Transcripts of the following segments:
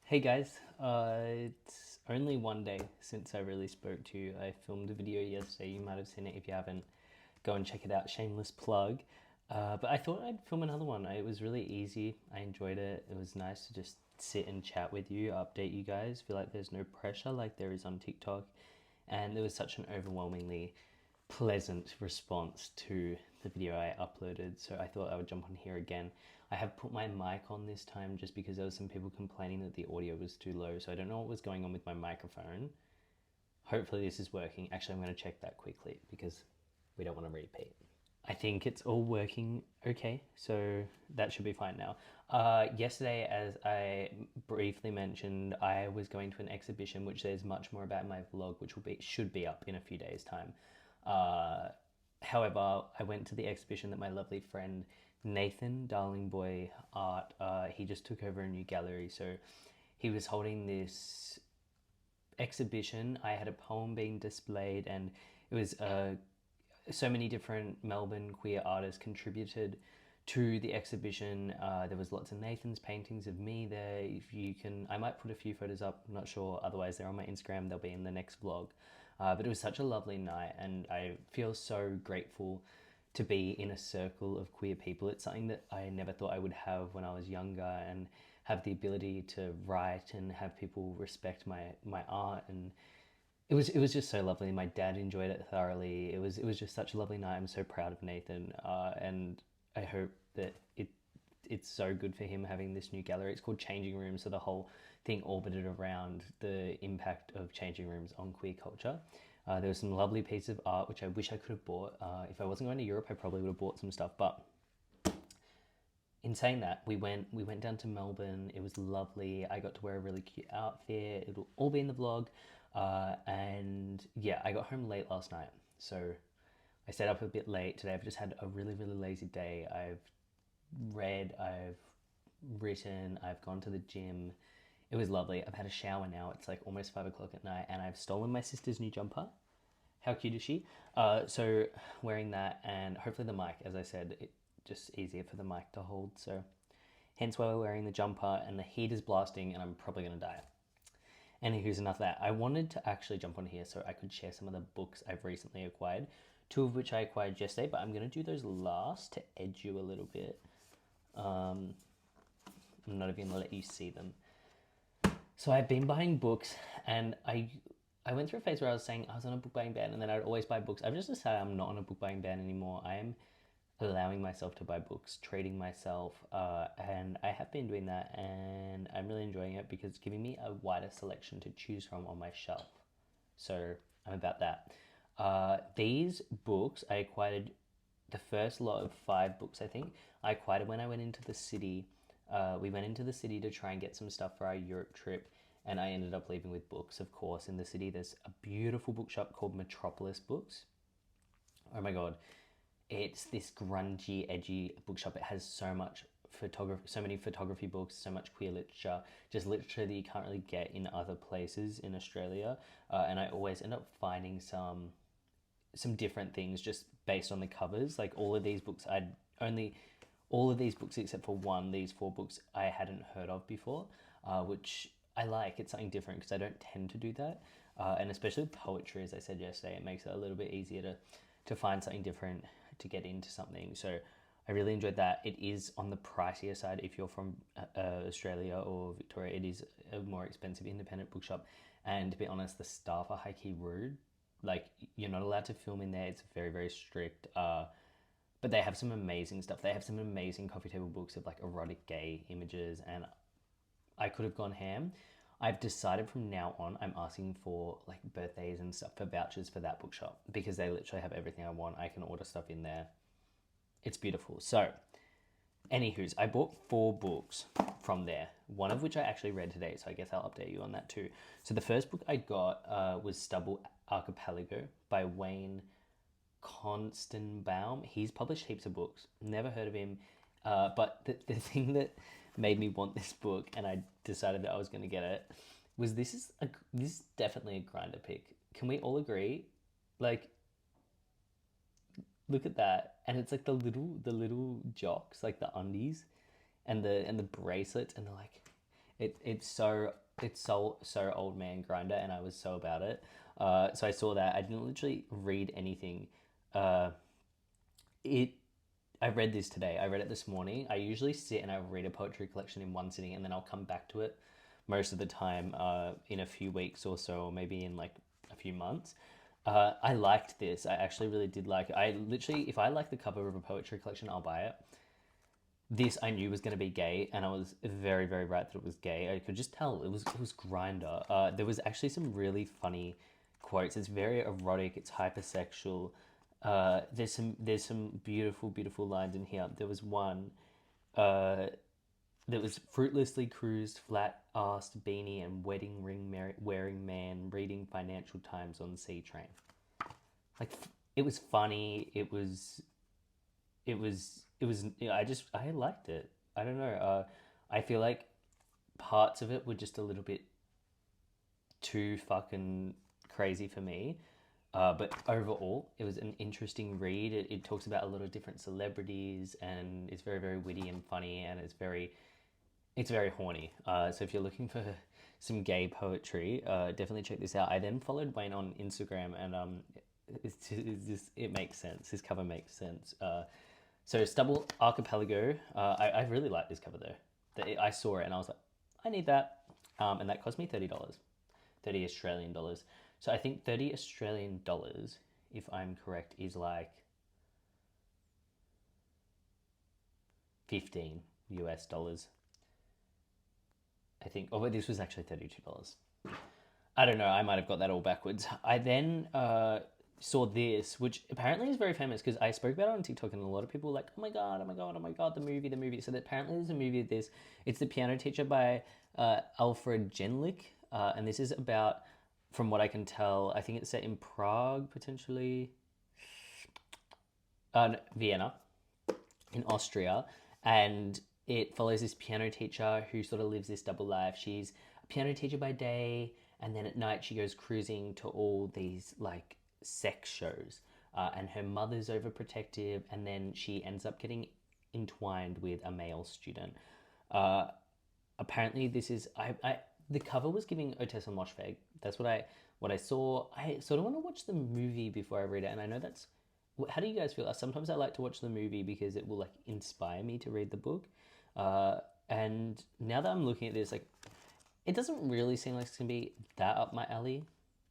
Hey guys, it's only one day since I really spoke to you. I filmed a video yesterday. You might have seen it. If you haven't, go and check it out. Shameless plug. But I thought I'd film another one. It was really easy. I enjoyed it. It was nice to just sit and chat with you, update you guys. Feel like there's no pressure like there is on TikTok. And there was such an overwhelmingly pleasant response to the video I uploaded, so I thought I would jump on here again. I have put my mic on this time just because there was some people complaining that the audio was too low, so I don't know what was going on with my microphone. Hopefully this is working. Actually, I'm going to check that quickly because we don't want to repeat. I think it's all working okay, so that should be fine now. Yesterday, as I briefly mentioned, I was going to an exhibition, which there's much more about in my vlog, which should be up in a few days' time. Uh, However, I went to the exhibition that my lovely friend Nathan, Darling Boy Art, he just took over a new gallery, so he was holding this exhibition. I had a poem being displayed, and it was so many different Melbourne queer artists contributed to the exhibition. There was lots of Nathan's paintings of me there. If you can, I might put a few photos up. I'm not sure. Otherwise, they're on my Instagram. They'll be in the next vlog. But it was such a lovely night, and I feel so grateful to be in a circle of queer people. It's something that I never thought I would have when I was younger, and have the ability to write and have people respect my art. And it was just so lovely. My dad enjoyed it thoroughly. It was just such a lovely night. I'm so proud of Nathan, and I hope that it's so good for him having this new gallery. It's called Changing Rooms, so the whole thing orbited around the impact of changing rooms on queer culture. There was some lovely pieces of art which I wish I could have bought. If I wasn't going to Europe, I probably would have bought some stuff. But in saying that, we went down to Melbourne. It was lovely. I got to wear a really cute outfit. It'll all be in the vlog. And yeah, I got home late last night, so I stayed up a bit late today. I've just had a really lazy day. I've read, I've written, I've gone to the gym. It was lovely. I've had a shower now. It's like almost 5 o'clock at night, and I've stolen my sister's new jumper. How cute is she? So wearing that, and hopefully the mic, as I said, it just easier for the mic to hold. So hence why we're wearing the jumper, and the heat is blasting, and I'm probably gonna die. Anywho's enough of that. I wanted to actually jump on here so I could share some of the books I've recently acquired. Two of which I acquired yesterday, but I'm gonna do those last to edge you a little bit. Um, I'm not even gonna let you see them. So I've been buying books, and I went through a phase where I was saying I was on a book buying ban, and then I'd always buy books. I've just decided I'm not on a book buying ban anymore. I am allowing myself to buy books, treating myself, and I have been doing that, and I'm really enjoying it because it's giving me a wider selection to choose from on my shelf. So I'm about that. These books I acquired, the first lot of 5 books, I think I acquired when I went into the city. We went into the city to try and get some stuff for our Europe trip, and I ended up leaving with books. Of course, in the city there's a beautiful bookshop called Metropolis Books. Oh my god, it's this grungy, edgy bookshop. It has so much photography, so many photography books, so much queer literature, just literature that you can't really get in other places in Australia. And I always end up finding some different things just based on the covers. Like all of these books except for one, these 4 books I hadn't heard of before, which I like. It's something different because I don't tend to do that. And especially with poetry, as I said yesterday, it makes it a little bit easier to find something different, to get into something. So I really enjoyed that. It is on the pricier side if you're from Australia or Victoria. It is a more expensive independent bookshop, and to be honest, the staff are high key rude. Like, you're not allowed to film in there. It's very strict. But they have some amazing stuff. They have some amazing coffee table books of like erotic gay images, and I could have gone ham. I've decided from now on I'm asking for like birthdays and stuff for vouchers for that bookshop because they literally have everything I want. I can order stuff in there. It's beautiful. So, anywho's, I bought 4 books from there, one of which I actually read today, so I guess I'll update you on that too. So the first book I got was Stubble Archipelago by Wayne Constanbaum. He's published heaps of books. Never heard of him. But the thing that made me want this book, and I decided that I was going to get it, was this is definitely a grinder pick. Can we all agree? Like, look at that, and it's like the little jocks, like the undies, and the bracelets, and they're like, It's so old man grinder, and I was so about it. So I saw that. I didn't literally read anything. Uh, it I read this today. I read it this morning. I usually sit and I read a poetry collection in one sitting, and then I'll come back to it most of the time in a few weeks or so, or maybe in like a few months. I liked this. I actually really did like it. I literally, if I like the cover of a poetry collection, I'll buy it. This I knew was going to be gay, and I was very, very right that it was gay. I could just tell it was Grinder. There was actually some really funny quotes. It's very erotic. It's hypersexual. There's some beautiful, beautiful lines in here. There was one uh, that was fruitlessly cruised, flat-assed beanie and wedding ring wearing man reading Financial Times on sea train. Like it was funny. It was I liked it. I don't know. I feel like parts of it were just a little bit too fucking crazy for me. But overall, it was an interesting read. It talks about a lot of different celebrities, and it's very, very witty and funny, and it's very horny. So if you're looking for some gay poetry, definitely check this out. I then followed Wayne on Instagram, and it makes sense. His cover makes sense. So Stubble Archipelago. I really like this cover though. I saw it and I was like, I need that, and that cost me $30, 30 Australian dollars. So I think 30 Australian dollars, if I'm correct, is like 15 US dollars. I think. Oh, but this was actually $32. I don't know. I might have got that all backwards. I then saw this, which apparently is very famous because I spoke about it on TikTok, and a lot of people were like, "Oh my god, oh my god, oh my god, the movie, the movie." So that apparently there's a movie of this. It's The Piano Teacher by Alfred Jenlick, and this is about, from what I can tell, I think it's set in Prague potentially, no, Vienna, in Austria, and it follows this piano teacher who sort of lives this double life. She's a piano teacher by day, and then at night she goes cruising to all these like sex shows. And her mother's overprotective, and then she ends up getting entwined with a male student. Uh, Apparently, this is the cover was giving Otessa Moshfegh. That's what I saw. I sort of want to watch the movie before I read it, and I know that's. How do you guys feel? Sometimes I like to watch the movie because it will like inspire me to read the book. Uh, and now that I'm looking at this, like it doesn't really seem like it's gonna be that up my alley,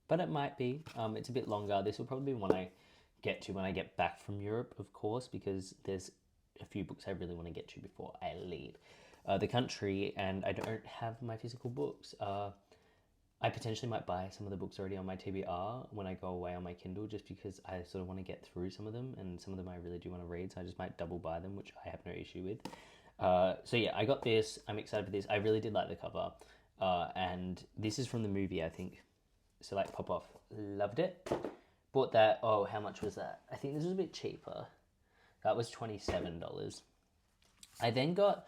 but it might be. It's a bit longer. This will probably be one I get to when I get back from Europe, of course, because there's a few books I really want to get to before I leave the country, and I don't have my physical books. I potentially might buy some of the books already on my TBR when I go away on my Kindle, just because I sort of want to get through some of them, and some of them I really do want to read, so I just might double buy them, which I have no issue with. So yeah, I got this. I'm excited for this. I really did like the cover, and this is from the movie, I think. So like, pop off, loved it. Bought that. Oh, how much was that? I think this was a bit cheaper. That was $27. I then got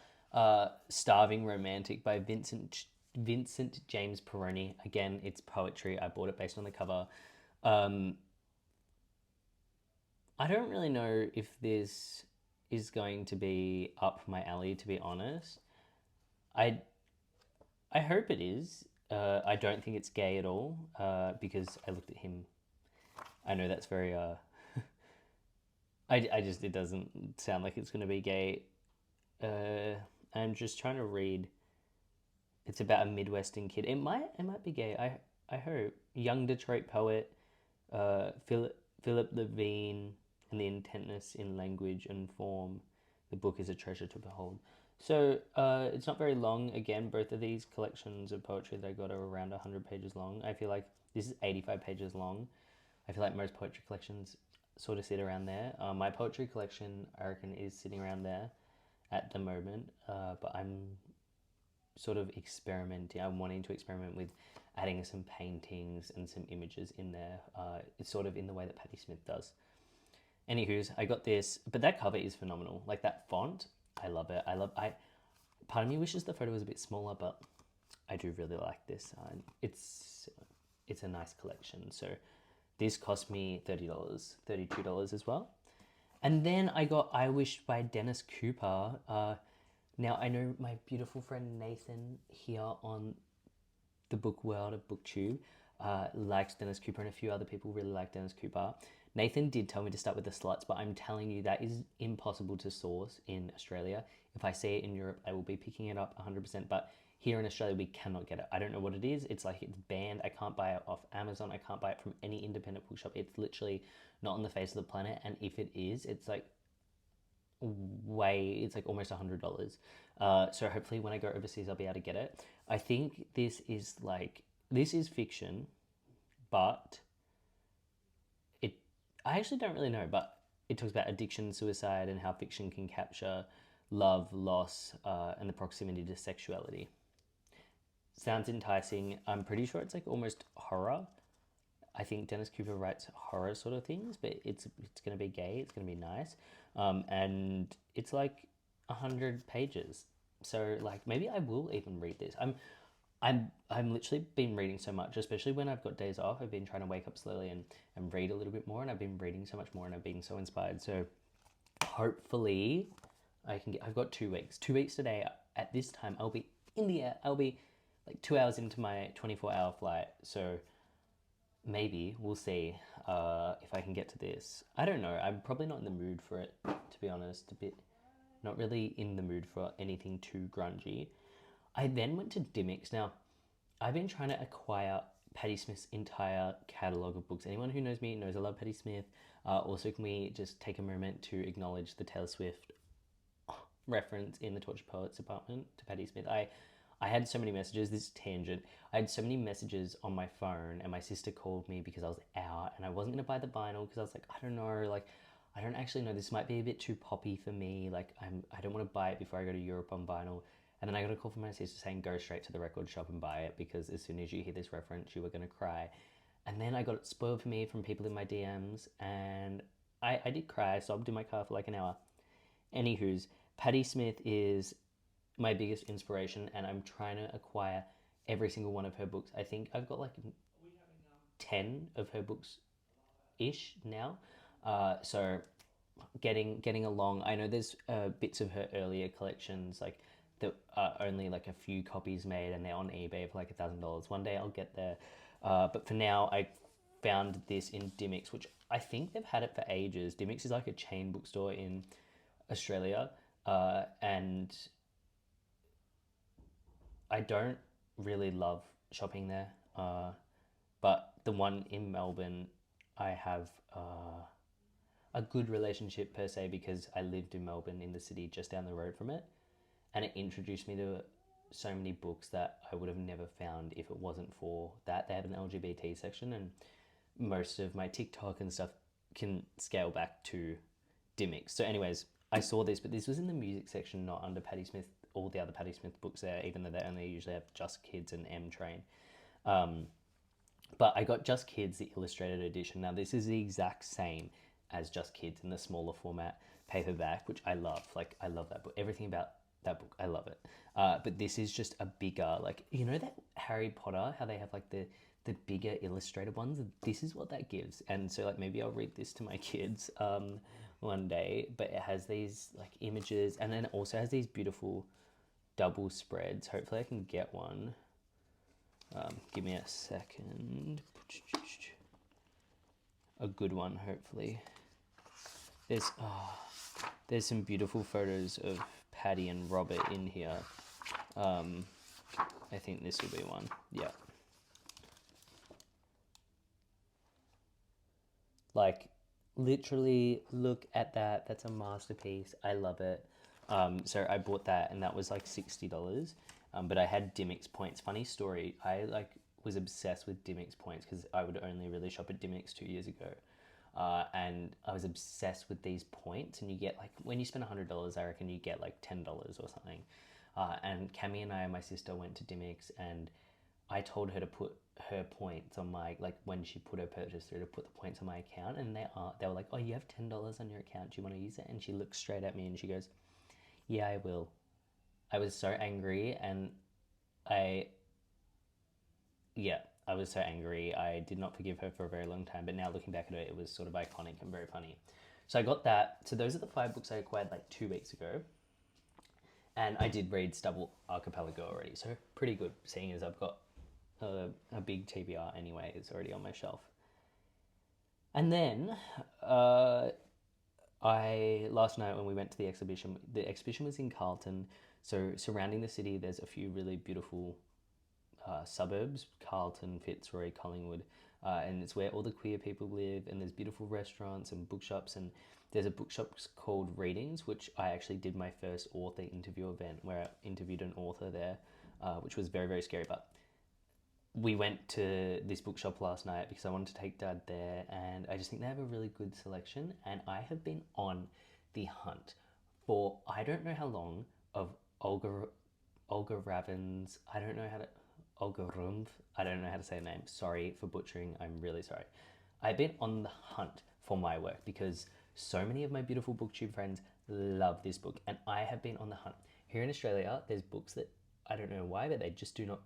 Starving Romantic by Vincent James Peroni. Again, it's poetry. I bought it based on the cover. Um, I don't really know if this is going to be up my alley, to be honest. I I hope it is. I don't think it's gay at all, because I looked at him. I know that's very. I just, it doesn't sound like it's going to be gay. I'm just trying to read. It's about a Midwestern kid. It might be gay. I hope. Young Detroit poet, Philip Levine, and the intentness in language and form. The book is a treasure to behold. So it's not very long. Again, both of these collections of poetry that I got are around 100 pages long. I feel like this is 85 pages long. I feel like most poetry collections sort of sit around there. My poetry collection, I reckon, is sitting around there at the moment. But I'm sort of experimenting. I'm wanting to experiment with adding some paintings and some images in there. It's sort of in the way that Patti Smith does. Anywho's, I got this, but that cover is phenomenal. Like that font, I love it. Part of me wishes the photo was a bit smaller, but I do really like this. It's a nice collection. So this cost me $30, $32 as well. And then I got I Wish by Dennis Cooper. Now, I know my beautiful friend Nathan here on the book world of Booktube likes Dennis Cooper, and a few other people really like Dennis Cooper. Nathan did tell me to start with the sluts, but I'm telling you that is impossible to source in Australia. If I see it in Europe, I will be picking it up 100%, but here in Australia, we cannot get it. I don't know what it is. It's like it's banned. I can't buy it off Amazon. I can't buy it from any independent bookshop. It's literally not on the face of the planet, and if it is, it's like it's like almost $100. So hopefully when I go overseas I'll be able to get it. I think this is fiction, but it I actually don't really know, but it talks about addiction, suicide, and how fiction can capture love, loss, and the proximity to sexuality. Sounds enticing. I'm pretty sure it's like almost horror. I think Dennis Cooper writes horror sort of things, but it's gonna be gay. It's gonna be nice, and it's like 100 pages. So like maybe I will even read this. I'm literally been reading so much, especially when I've got days off. I've been trying to wake up slowly and read a little bit more, and I've been reading so much more, and I've been so inspired. So hopefully I can get. I've got 2 weeks. 2 weeks today. At this time, I'll be in the air. I'll be like 2 hours into my 24-hour flight. So maybe we'll see if I can get to this. I don't know. I'm probably not in the mood for it, to be honest. A bit, not really in the mood for anything too grungy. I then went to Dimmicks. Now, I've been trying to acquire Patti Smith's entire catalogue of books. Anyone who knows me knows I love Patti Smith. Also, can we just take a moment to acknowledge the Taylor Swift reference in the Tortured Poets department to Patti Smith? I had so many messages, this tangent, I had so many messages on my phone, and my sister called me because I was out and I wasn't going to buy the vinyl because I was like, I don't know, like, I don't actually know, this might be a bit too poppy for me, like, I don't want to buy it before I go to Europe on vinyl. And then I got a call from my sister saying, go straight to the record shop and buy it because as soon as you hear this reference, you were going to cry. And then I got it spoiled for me from people in my DMs, and I did cry. I sobbed in my car for like an hour. Anywho's, Patti Smith is my biggest inspiration, and I'm trying to acquire every single one of her books. I think I've got like 10 of her books ish now. So getting along. I know there's bits of her earlier collections like that are only like a few copies made, and they're on eBay for like $1,000. One day I'll get there. But for now, I found this in Dimmicks, which I think they've had it for ages. Dimmicks is like a chain bookstore in Australia, and I don't really love shopping there. But the one in Melbourne, I have a good relationship per se because I lived in Melbourne in the city just down the road from it, and it introduced me to so many books that I would have never found if it wasn't for that. They have an LGBT section, and most of my TikTok and stuff can scale back to Dimmicks. So, anyways, I saw this, but this was in the music section, not under Patti Smith. All the other Patti Smith books there, even though they only usually have Just Kids and M Train. But I got Just Kids, the illustrated edition. Now, this is the exact same as Just Kids in the smaller format paperback, which I love. Like, I love that book. Everything about that book, I love it. But this is just a bigger, like, you know that Harry Potter, how they have like the bigger illustrated ones? This is what that gives. And so like maybe I'll read this to my kids one day, but it has these like images, and then it also has these beautiful double spreads. Hopefully I can get one. Give me a second. A good one, hopefully. There's some beautiful photos of Patty and Robert in here. I think this will be one. Yeah. Like, literally, look at that. That's a masterpiece. I love it. So I bought that, and that was like $60. But I had Dimmicks points. Funny story. I like was obsessed with Dimmicks points because I would only really shop at Dimmicks 2 years ago. And I was obsessed with these points, and you get like when you spend $100, I reckon you get like $10 or something. And Cami and I and my sister went to Dimmicks, and I told her to put her points on my, like when she put her purchase through, to put the points on my account, and they were like, oh, you have $10 on your account, do you want to use it? And she looked straight at me and she goes, yeah, I will. I was so angry, and I yeah, I was so angry. I did not forgive her for a very long time, but now looking back at it, it was sort of iconic and very funny. So I got that. So those are the 5 books I acquired like 2 weeks ago. And I did read Stubble Archipelago already, so pretty good, seeing as I've got a big TBR anyway. It's already on my shelf. And then uh, I last night when we went to the exhibition was in Carlton. So surrounding the city, there's a few really beautiful suburbs: Carlton, Fitzroy, Collingwood, and it's where all the queer people live. And there's beautiful restaurants and bookshops. And there's a bookshop called Readings, which I actually did my first author interview event where I interviewed an author there, which was very very scary. But we went to this bookshop last night because I wanted to take Dad there, and I just think they have a really good selection. And I have been on the hunt for I don't know how long of Olga Ravens. I don't know how to Olga Rumv. I don't know how to say her name. Sorry for butchering. I'm really sorry. I've been on the hunt for my work because so many of my beautiful booktube friends love this book, and I have been on the hunt. Here in Australia, there's books that I don't know why, but they just do not.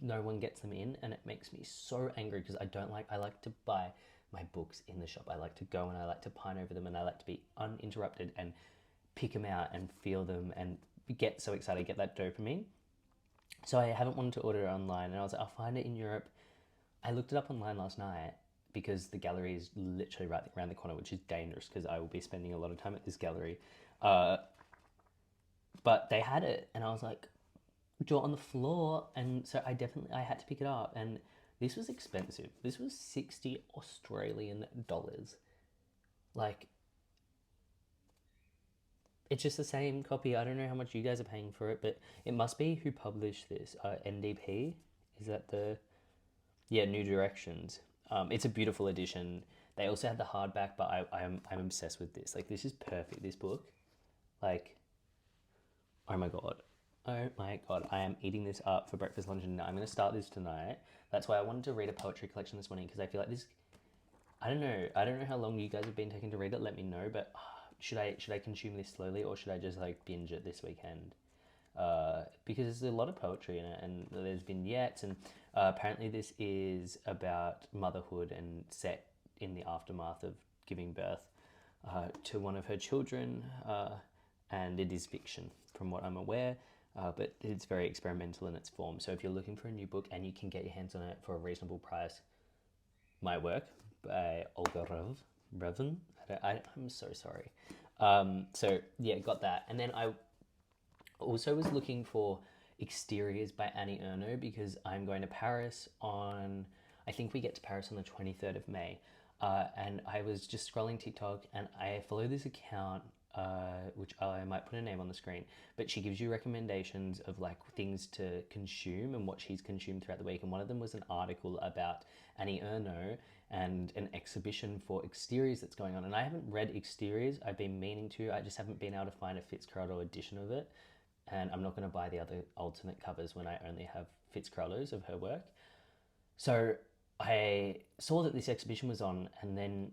No one gets them in, and it makes me so angry because I like to buy my books in the shop. I like to go and I like to pine over them, and I like to be uninterrupted and pick them out and feel them and get so excited, get that dopamine. So I haven't wanted to order it online, and I was like, I'll find it in Europe. I looked it up online last night because the gallery is literally right around the corner, which is dangerous because I will be spending a lot of time at this gallery. Uh, but they had it, and I was like, draw on the floor, and so I had to pick it up, and this was expensive. This was 60 Australian dollars. Like, it's just the same copy. I don't know how much you guys are paying for it, but it must be who published this. NDP, is that the yeah, New Directions. It's a beautiful edition. They also had the hardback, but I'm obsessed with this. Like, this is perfect. This book, like, oh my god. Oh my god. I am eating this up for breakfast, lunch, and dinner. I'm going to start this tonight. That's why I wanted to read a poetry collection this morning because I feel like this. I don't know. I don't know how long you guys have been taking to read it. Let me know. But should I consume this slowly, or should I just like binge it this weekend? Because there's a lot of poetry in it, and there's vignettes, and apparently this is about motherhood and set in the aftermath of giving birth to one of her children, and it is fiction from what I'm aware, but it's very experimental in its form. So if you're looking for a new book and you can get your hands on it for a reasonable price, my work by Olga Revan. I'm so sorry. So yeah, got that, and then I also was looking for Exteriors by Annie Ernaux because I'm going to Paris on, I think we get to Paris on the 23rd of May. And I was just scrolling TikTok and I follow this account, which I might put a name on the screen, but she gives you recommendations of like things to consume and what she's consumed throughout the week. And one of them was an article about Annie Ernaux and an exhibition for Exteriors that's going on. And I haven't read Exteriors. I've been meaning to. I just haven't been able to find a Fitzcarraldo edition of it. And I'm not going to buy the other alternate covers when I only have Fitzcarraldo's of her work. So I saw that this exhibition was on, and then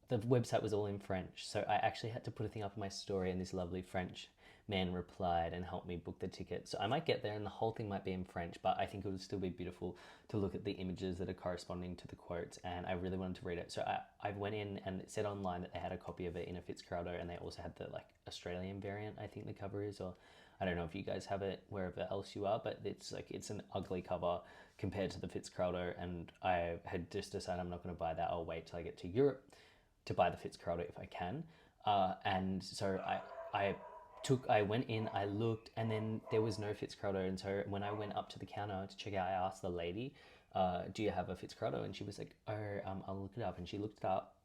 the website was all in French. So I actually had to put a thing up in my story, and this lovely French man replied and helped me book the ticket. So I might get there and the whole thing might be in French, but I think it would still be beautiful to look at the images that are corresponding to the quotes, and I really wanted to read it. So I went in, and it said online that they had a copy of it in a Fitzcarraldo, and they also had the like Australian variant, I think the cover is, or I don't know if you guys have it wherever else you are, but it's an ugly cover compared to the Fitzcarraldo, and I had just decided I'm not going to buy that. I'll wait till I get to Europe to buy the Fitzcarraldo if I can. And so I went in, I looked, and then there was no Fitzcarraldo. And so when I went up to the counter to check out, I asked the lady, do you have a Fitzcarraldo? And she was like, I'll look it up. And she looked it up,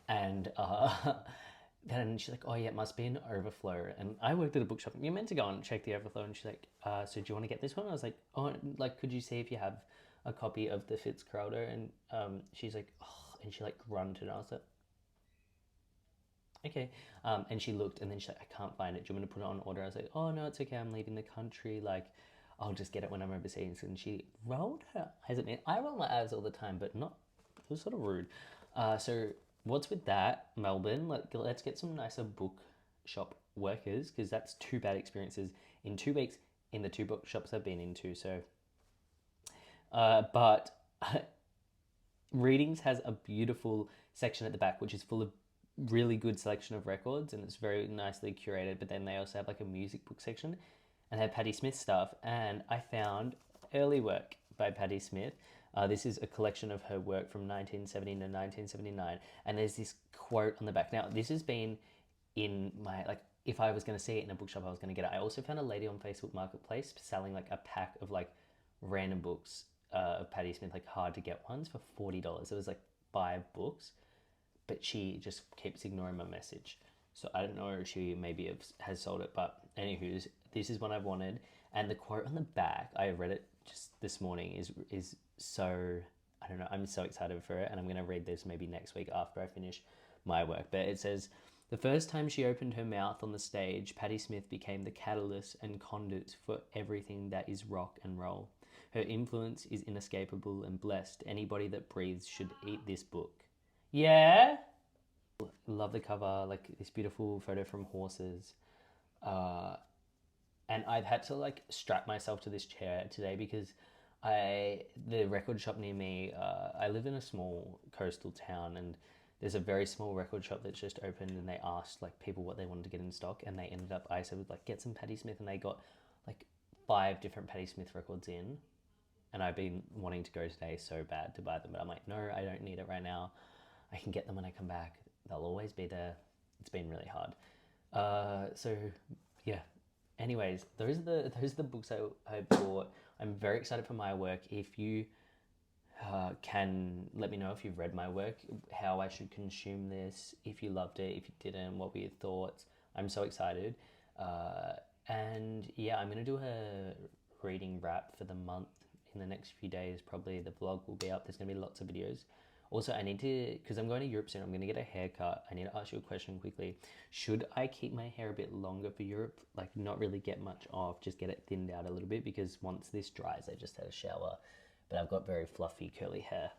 and then she's like, oh yeah, it must be an overflow. And I worked at a bookshop. You're meant to go and check the overflow. And she's like, so do you want to get this one? I was like, oh, like, could you see if you have a copy of the Fitzcarraldo? And she's like, oh, and she like grunted. And I was like, okay. And she looked, and then she's like, I can't find it. Do you want me to put it on order? I was like, oh no, it's okay. I'm leaving the country. Like, I'll just get it when I'm overseas. And she rolled her eyes at me. I roll my eyes all the time, but not. It was sort of rude. So what's with that, Melbourne? Let's get some nicer bookshop workers, because that's two bad experiences in 2 weeks in the two bookshops I've been into. So, but Readings has a beautiful section at the back, which is full of really good selection of records, and it's very nicely curated. But then they also have like a music book section, and they have Patti Smith stuff. And I found early work by Patti Smith. This is a collection of her work from 1970 to 1979, and there's this quote on the back. Now, this has been in my, like, if I was going to see it in a bookshop, I was going to get it. I also found a lady on Facebook Marketplace selling like a pack of like random books of Patti Smith, like hard to get ones, for $40. It was like 5 books, but she just keeps ignoring my message. So I don't know if she maybe has sold it, but anywho's, this is one I've wanted. And the quote on the back, I read it just this morning, is so, I don't know, I'm so excited for it, and I'm going to read this maybe next week after I finish my work. But it says, the first time she opened her mouth on the stage, Patti Smith became the catalyst and conduit for everything that is rock and roll. Her influence is inescapable and blessed. Anybody that breathes should eat this book. Yeah? Love the cover, like this beautiful photo from horses. And I've had to like strap myself to this chair today because the record shop near me, I live in a small coastal town, and there's a very small record shop that's just opened, and they asked like people what they wanted to get in stock, and they ended up, I said, like, get some Patti Smith, and they got like 5 different Patti Smith records in, and I've been wanting to go today so bad to buy them, but I'm like, no, I don't need it right now. I can get them when I come back. They'll always be there. It's been really hard. So yeah. Anyways, those are the books I bought. I'm very excited for my work. If you can let me know if you've read my work, how I should consume this, if you loved it, if you didn't, what were your thoughts. I'm so excited. And yeah, I'm going to do a reading wrap for the month in the next few days. Probably the vlog will be up. There's going to be lots of videos. Also, I need to, because I'm going to Europe soon, I'm going to get a haircut. I need to ask you a question quickly. Should I keep my hair a bit longer for Europe? Like, not really get much off, just get it thinned out a little bit, because once this dries, I just had a shower, but I've got very fluffy, curly hair.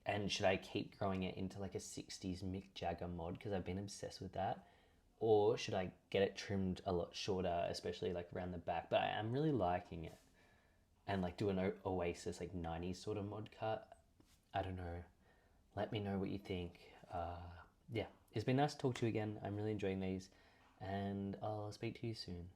And should I keep growing it into like a 60s Mick Jagger mod, because I've been obsessed with that? Or should I get it trimmed a lot shorter, especially like around the back? But I'm really liking it. And like do an Oasis, like 90s sort of mod cut. I don't know. Let me know what you think. Yeah, it's been nice to talk to you again. I'm really enjoying these, and I'll speak to you soon.